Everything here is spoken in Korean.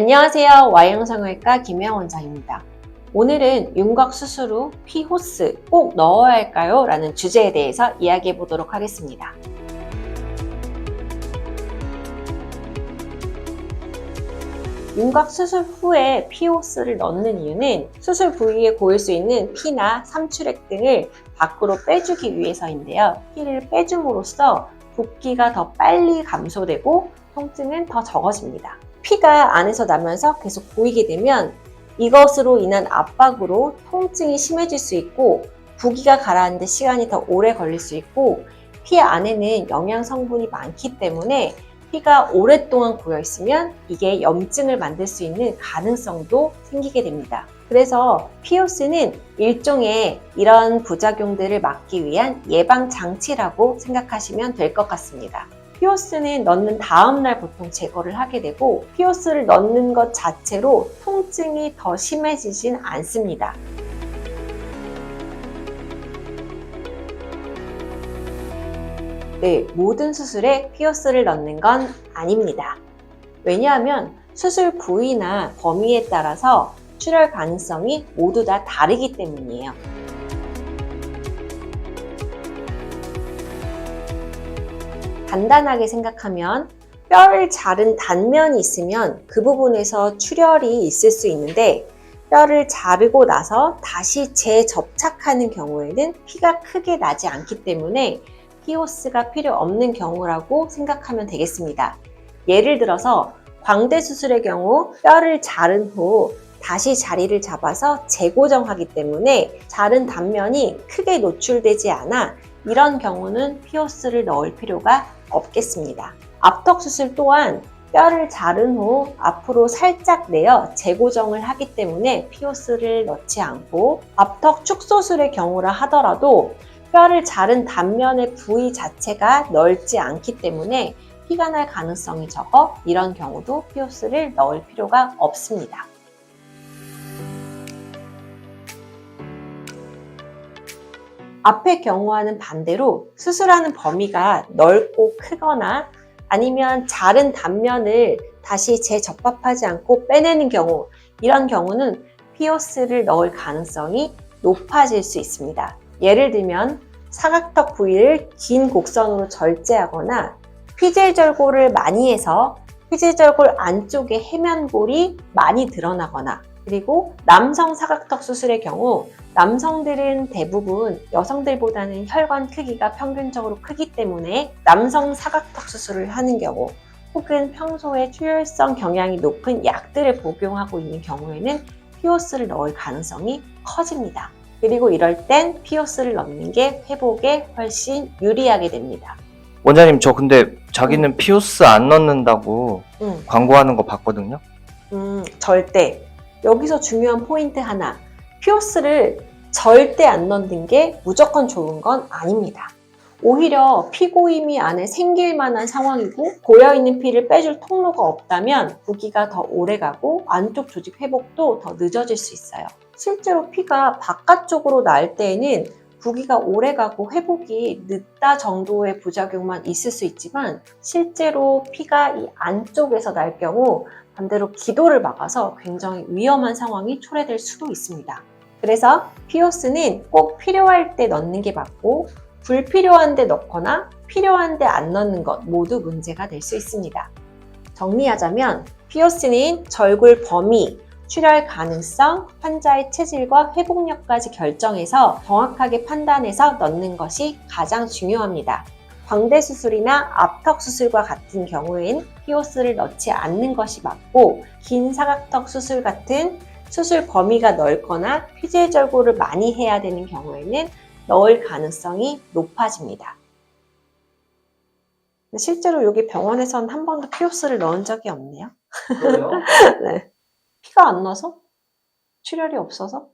안녕하세요. Y형성외과 김혜영 원장입니다. 오늘은 윤곽 수술 후 피호스 꼭 넣어야 할까요? 라는 주제에 대해서 이야기해 보도록 하겠습니다. 윤곽 수술 후에 피호스를 넣는 이유는 수술 부위에 고일 수 있는 피나 삼출액 등을 밖으로 빼주기 위해서인데요. 피를 빼줌으로써 붓기가 더 빨리 감소되고 통증은 더 적어집니다. 피가 안에서 나면서 계속 고이게 되면 이것으로 인한 압박으로 통증이 심해질 수 있고 부기가 가라앉는 시간이 더 오래 걸릴 수 있고 피 안에는 영양 성분이 많기 때문에 피가 오랫동안 고여 있으면 이게 염증을 만들 수 있는 가능성도 생기게 됩니다. 그래서 피호스는 일종의 이런 부작용들을 막기 위한 예방 장치라고 생각하시면 될 것 같습니다. 피호스는 넣는 다음날 보통 제거를 하게 되고 피호스를 넣는 것 자체로 통증이 더 심해지진 않습니다. 네, 모든 수술에 피호스를 넣는 건 아닙니다. 왜냐하면 수술 부위나 범위에 따라서 출혈 가능성이 모두 다 다르기 때문이에요. 간단하게 생각하면 뼈를 자른 단면이 있으면 그 부분에서 출혈이 있을 수 있는데 뼈를 자르고 나서 다시 재접착하는 경우에는 피가 크게 나지 않기 때문에 피호스가 필요 없는 경우라고 생각하면 되겠습니다. 예를 들어서 광대 수술의 경우 뼈를 자른 후 다시 자리를 잡아서 재고정하기 때문에 자른 단면이 크게 노출되지 않아 이런 경우는 피호스를 넣을 필요가 없겠습니다. 압턱 수술 또한 뼈를 자른 후 앞으로 살짝 내어 재고정을 하기 때문에 피호스를 넣지 않고 압턱 축소술의 경우라 하더라도 뼈를 자른 단면의 부위 자체가 넓지 않기 때문에 피가 날 가능성이 적어 이런 경우도 피호스를 넣을 필요가 없습니다. 앞의 경우와는 반대로 수술하는 범위가 넓고 크거나 아니면 자른 단면을 다시 재접합하지 않고 빼내는 경우, 이런 경우는 피호스를 넣을 가능성이 높아질 수 있습니다. 예를 들면 사각턱 부위를 긴 곡선으로 절제하거나 피질절골을 많이 해서 피질절골 안쪽에 해면골이 많이 드러나거나 그리고 남성 사각턱 수술의 경우 남성들은 대부분 여성들보다는 혈관 크기가 평균적으로 크기 때문에 남성 사각턱 수술을 하는 경우 혹은 평소에 출혈성 경향이 높은 약들을 복용하고 있는 경우에는 피호스를 넣을 가능성이 커집니다. 그리고 이럴 땐 피호스를 넣는 게 회복에 훨씬 유리하게 됩니다. 원장님, 저 근데 자기는 피호스 안 넣는다고 광고하는 거 봤거든요. 절대. 여기서 중요한 포인트 하나. 피호스를 절대 안 넣는 게 무조건 좋은 건 아닙니다. 오히려 피고임이 안에 생길 만한 상황이고 고여있는 피를 빼줄 통로가 없다면 부기가 더 오래가고 안쪽 조직 회복도 더 늦어질 수 있어요. 실제로 피가 바깥쪽으로 날 때에는 부기가 오래가고 회복이 늦다 정도의 부작용만 있을 수 있지만 실제로 피가 이 안쪽에서 날 경우 반대로 기도를 막아서 굉장히 위험한 상황이 초래될 수도 있습니다. 그래서 피호스는 꼭 필요할 때 넣는 게 맞고 불필요한 데 넣거나 필요한 데 안 넣는 것 모두 문제가 될 수 있습니다. 정리하자면 피호스는 절골 범위, 출혈 가능성, 환자의 체질과 회복력까지 결정해서 정확하게 판단해서 넣는 것이 가장 중요합니다. 광대 수술이나 압턱 수술과 같은 경우엔 피호스를 넣지 않는 것이 맞고 긴 사각턱 수술 같은 수술 범위가 넓거나 피질절골을 많이 해야 되는 경우에는 넣을 가능성이 높아집니다. 실제로 여기 병원에서는 한 번도 피호스를 넣은 적이 없네요. 그래요? 네. 피가 안 나서? 출혈이 없어서?